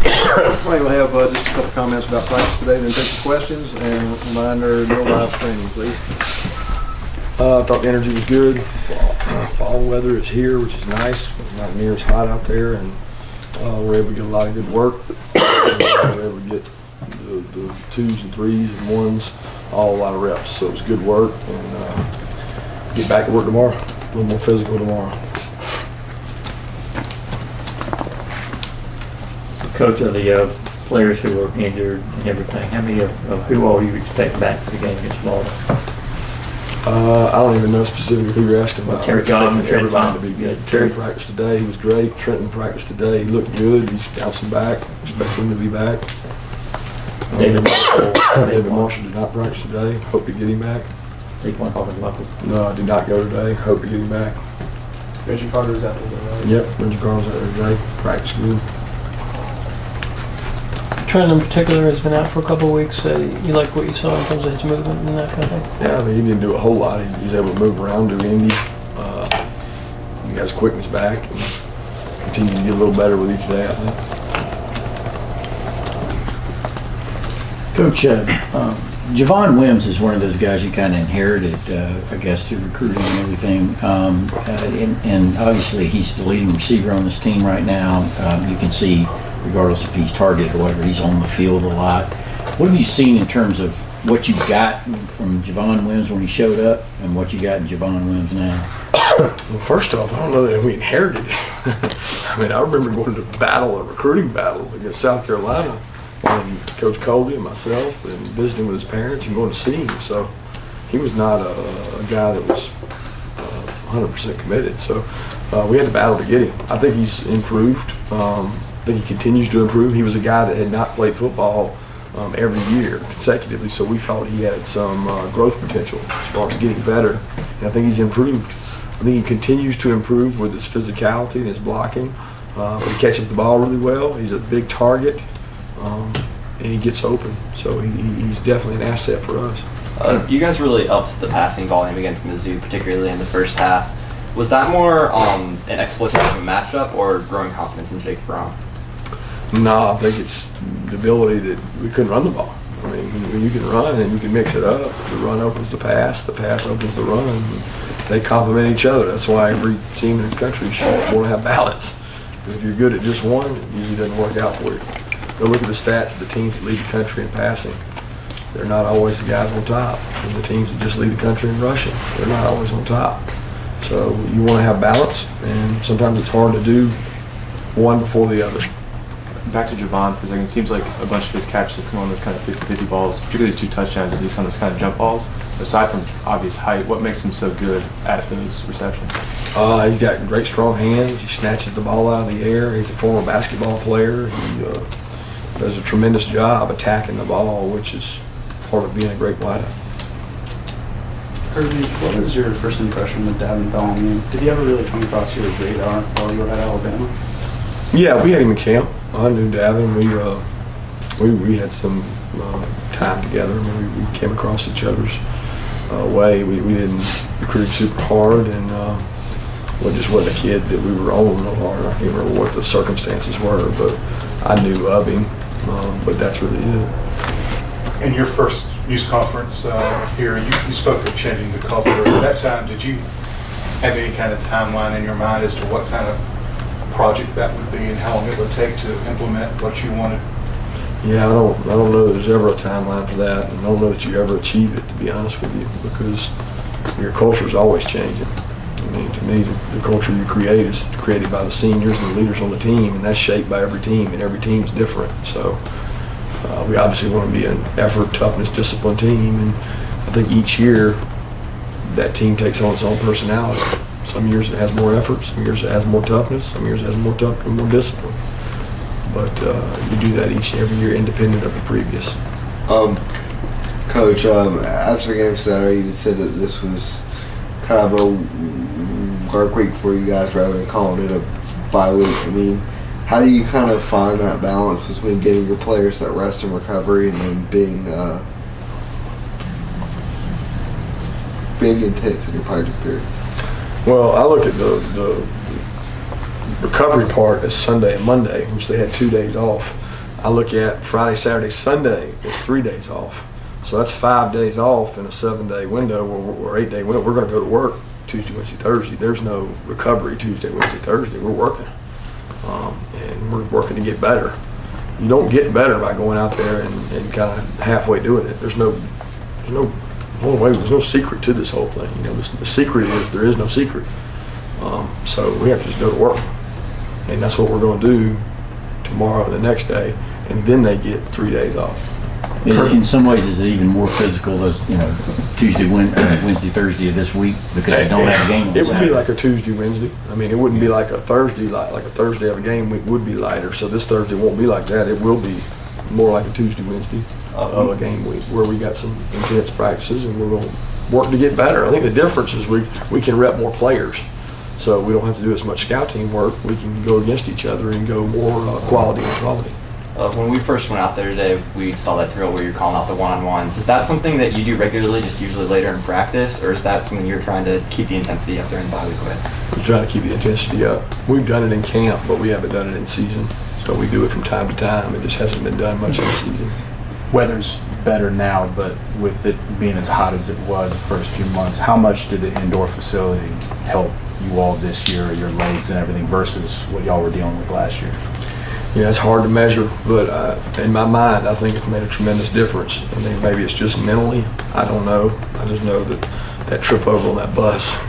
All right, we'll have just a couple comments about practice today, then take some questions, and reminder, no live streaming, please. I thought the energy was good. Fall weather is here, which is nice. It's not near as hot out there, and we're able to get a lot of good work. We're able to get the 2s and 3s and 1s, all a lot of reps. So it was good work, and get back to work tomorrow. A little more physical tomorrow. Coach, of the players who were injured and everything, how many of who all you expect back for the game against Florida? I don't even know specifically who you're asking about. Terry Godwin, everybody to be good. Terry practiced today. He was great. Trenton practiced today. He looked good. He's bouncing back. Expect him to be back. David Marshall did not practice today. Hope to get him back. No, I did not go today. Hope to get him back. Reggie Carter's out there, right? Yep, Reggie Carter's out there today. Practice good. Trent in particular has been out for a couple of weeks. You like what you saw in terms of his movement and that kind of thing? Yeah, I mean, he didn't do a whole lot. He was able to move around, do Indy. He got his quickness back and continue to get a little better with each day, I think. Coach, Javon Wims is one of those guys you kind of inherited, I guess, through recruiting and everything. And obviously he's the leading receiver on this team right now. You can see, regardless if he's targeted or whatever, he's on the field a lot. What have you seen in terms of what you got from Javon Wims when he showed up and what you got in Javon Wims now? Well, first off, I don't know that we inherited it. I mean, I remember going to a recruiting battle against South Carolina, and Coach Colby and myself, and visiting with his parents and going to see him. So he was not a guy that was 100% committed. So we had to battle to get him. I think he's improved. I think he continues to improve. He was a guy that had not played football every year consecutively, so we thought he had some growth potential as far as getting better, and I think he's improved. I think he continues to improve with his physicality and his blocking. He catches the ball really well. He's a big target, and he gets open, so he's definitely an asset for us. You guys really upped the passing volume against Mizzou, particularly in the first half. Was that more an exploitation of a matchup or growing confidence in Jake Fromm? No, I think it's the ability that we couldn't run the ball. I mean, when you can run and you can mix it up, the run opens the pass opens the run. They complement each other. That's why every team in the country should want to have balance. If you're good at just one, it usually doesn't work out for you. Go look at the stats of the teams that lead the country in passing. They're not always the guys on top. And the teams that just lead the country in rushing, they're not always on top. So you want to have balance, and sometimes it's hard to do one before the other. Back to Javon for a second. It seems like a bunch of his catches have come on those kind of 50-50 balls, particularly his 2 touchdowns, at least on those kind of jump balls. Aside from obvious height, what makes him so good at those receptions? He's got great strong hands. He snatches the ball out of the air. He's a former basketball player. He does a tremendous job attacking the ball, which is part of being a great wideout. Kirby, what was your first impression of Davin Bellamy? Did he ever really come across your radar while you were at Alabama? Yeah, we had him in camp. I knew Davin. We had some time together. I mean, we came across each other's way. We didn't recruit super hard, and just wasn't a kid that we were on real hard. I can't remember what the circumstances were, but I knew of him. But that's really it. In your first news conference here, you spoke of changing the culture. At that time, did you have any kind of timeline in your mind as to what kind of project that would be and how long it would take to implement what you wanted? Yeah, I don't know that there's ever a timeline for that, and I don't know that you ever achieve it, to be honest with you, because your culture is always changing. I mean, to me, the culture you create is created by the seniors and the leaders on the team, and that's shaped by every team, and every team's different. So we obviously want to be an effort, toughness, discipline team, and I think each year that team takes on its own personality. Some years it has more effort, some years it has more toughness, some years it has more discipline. But you do that each and every year independent of the previous. Coach, after the game Saturday, you said that this was kind of a work week for you guys rather than calling it a bye week. I mean, how do you kind of find that balance between getting your players that rest and recovery and then being intense in your practice periods? Well, I look at the recovery part as Sunday and Monday, which they had 2 days off. I look at Friday, Saturday, Sunday, it's 3 days off. So that's 5 days off in a 7-day window or 8-day window. We're going to go to work Tuesday, Wednesday, Thursday. There's no recovery Tuesday, Wednesday, Thursday. We're working. And we're working to get better. You don't get better by going out there and kind of halfway doing it. There's no secret to this whole thing. You know, the secret is there is no secret. So we have to just go to work. And that's what we're going to do tomorrow and the next day. And then they get 3 days off. In some ways, is it even more physical as, you know, Tuesday, Wednesday, Thursday of this week because you don't have a game on It would be Saturday? like a Tuesday, Wednesday. I mean, it wouldn't be like a Thursday, like a Thursday of a game week would be lighter. So this Thursday won't be like that. It will be more like a Tuesday, Wednesday of a game week where we got some intense practices and we're going to work to get better. I think the difference is we can rep more players. So we don't have to do as much scout team work. We can go against each other and go more quality and quality. When we first went out there today, we saw that drill where you're calling out the one-on-ones. Is that something that you do regularly, just usually later in practice, or is that something you're trying to keep the intensity up there in the bye week with? We're trying to keep the intensity up. We've done it in camp, but we haven't done it in season. So we do it from time to time. It just hasn't been done much in season. Weather's better now, but with it being as hot as it was the first few months, how much did the indoor facility help you all this year, your legs and everything, versus what y'all were dealing with last year? Yeah, it's hard to measure, but in my mind, I think it's made a tremendous difference. I think maybe it's just mentally. I don't know. I just know that trip over on that bus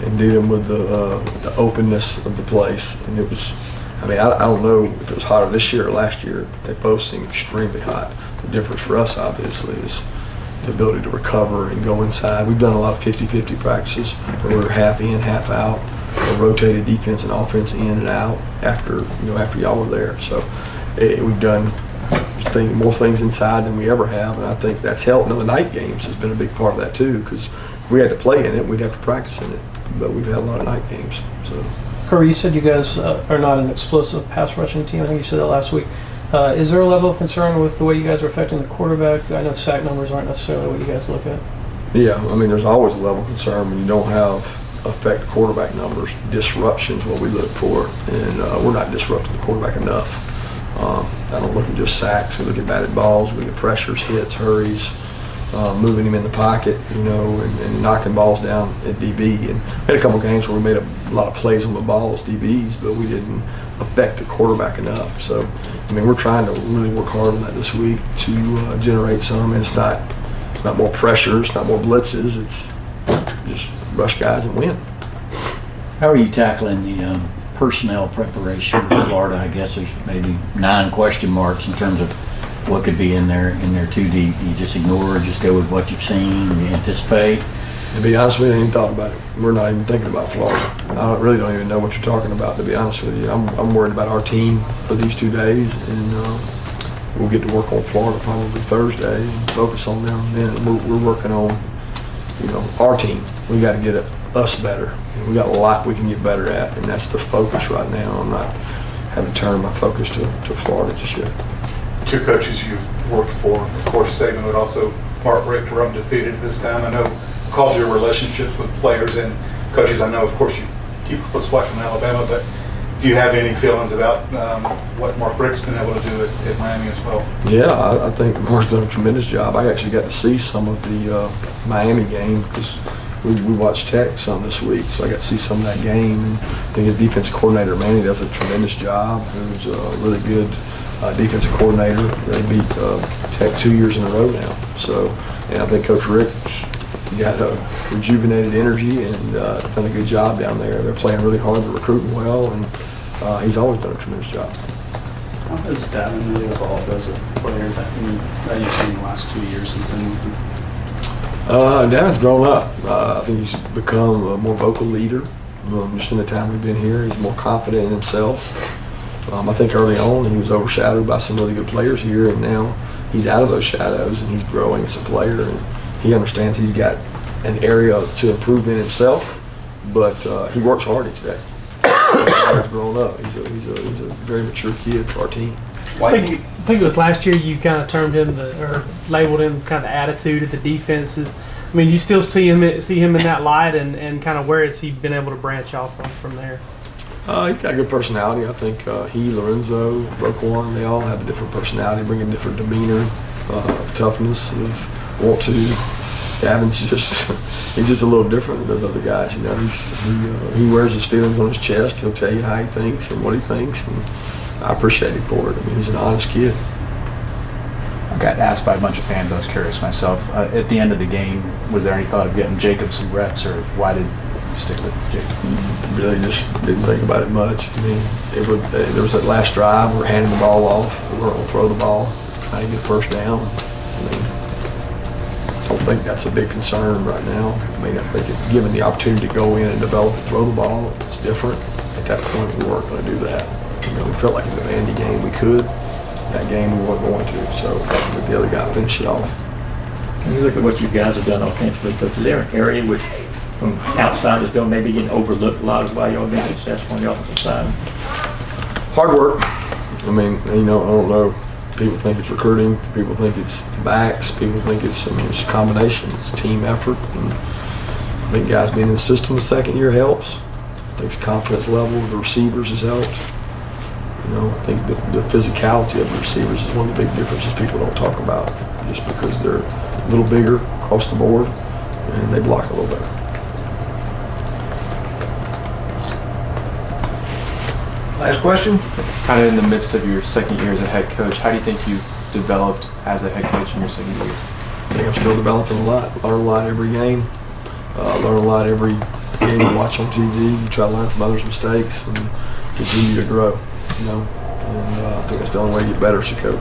and dealing with the openness of the place. And it was, I mean, I don't know if it was hotter this year or last year. They both seem extremely hot. The difference for us, obviously, is the ability to recover and go inside. We've done a lot of 50-50 practices where we're half in, half out. Rotated defense and offense in and out after y'all were there. So we've done more things inside than we ever have, and I think that's helped. And the night games has been a big part of that too, because if we had to play in it, we'd have to practice in it. But we've had a lot of night games. So, Kirby, you said you guys are not an explosive pass rushing team. I think you said that last week. Is there a level of concern with the way you guys are affecting the quarterback? I know sack numbers aren't necessarily what you guys look at. Yeah, I mean, there's always a level of concern when you don't have affect quarterback numbers. Disruption is what we look for, and we're not disrupting the quarterback enough. I don't look at just sacks. We look at batted balls. We look at pressures, hits, hurries, moving him in the pocket, and knocking balls down at DB. And we had a couple games where we made a lot of plays on the ball as DBs, but we didn't affect the quarterback enough. So, I mean, we're trying to really work hard on that this week to generate some. And it's not more pressure. It's not more blitzes. It's just rush guys and win. How are you tackling the personnel preparation for Florida? I guess there's maybe 9 question marks in terms of what could be in there too deep. Do you just ignore, just go with what you've seen, you anticipate? To be honest with you, I ain't even thought about it. We're not even thinking about Florida. I really don't even know what you're talking about, to be honest with you. I'm worried about our team for these 2 days, and we'll get to work on Florida probably Thursday and focus on them. Then we're working on our team. We got to get us better. We got a lot we can get better at, and that's the focus right now. I'm not having turned my focus to Florida just yet. 2 coaches you've worked for, of course, Saban, but also Mark Richt were undefeated at this time. I know because of your relationships with players and coaches, I know, of course, you keep a close watch on Alabama, but do you have any feelings about what Mark Richt's been able to do at Miami as well? Yeah, I think Mark's done a tremendous job. I actually got to see some of the Miami game because we watched Tech some this week, so I got to see some of that game. And I think his defensive coordinator, Manny, does a tremendous job. Who's a really good defensive coordinator. They beat Tech 2 years in a row now. So, and I think Coach Richt got a rejuvenated energy and done a good job down there. They're playing really hard, they're recruiting well, and he's always done a tremendous job. How has Davin really evolved as a player that you've seen the last 2 years and been with him? Davin's grown up. I think he's become a more vocal leader. Just in the time we've been here, he's more confident in himself. I think early on he was overshadowed by some really good players here, and now he's out of those shadows and he's growing as a player. And he understands he's got an area to improve in himself, but he works hard each day. He's grown up. He's a very mature kid for our team. I think it was last year you kind of termed him or labeled him kind of the attitude of the defenses. I mean, you still see him in that light, and kind of where has he been able to branch off from there? He's got a good personality. I think he, Lorenzo, Roquan, they all have a different personality, bring a different demeanor, toughness, want to. Gavin's he's just a little different than those other guys. You know, he wears his feelings on his chest. He'll tell you how he thinks and what he thinks, and I appreciate him for it. I mean, he's an honest kid. I got asked by a bunch of fans. I was curious myself. At the end of the game, was there any thought of getting Jacob some reps, or why did you stick with Jacob? Really just didn't think about it much. I mean, there was that last drive. We're handing the ball off. We were going to throw the ball, trying to get first down. I mean, I don't think that's a big concern right now. I mean, I think given the opportunity to go in and develop and throw the ball, it's different. At that point, we weren't going to do that. You know, we felt like in the Vandy game we could. That game we weren't going to, so let the other guy finish it off. When you look at what you guys have done offensively, but is there an area which, from outside the door, maybe getting overlooked a lot of why y'all been successful on the offensive side? Hard work. I mean, you know, I don't know. People think it's recruiting. People think it's backs. People think it's, I mean, it's a combination. It's team effort. And I think guys being in the system the second year helps. I think it's confidence level of the receivers has helped. You know, I think the physicality of the receivers is one of the big differences people don't talk about, just because they're a little bigger across the board and they block a little better. Last question? Kind of in the midst of your second year as a head coach, how do you think you developed as a head coach in your second year? I think I'm still developing a lot. Learn a lot every game. Learn a lot every game you watch on TV. You try to learn from others' mistakes and continue to grow. You know, and I think that's the only way to get better as a coach.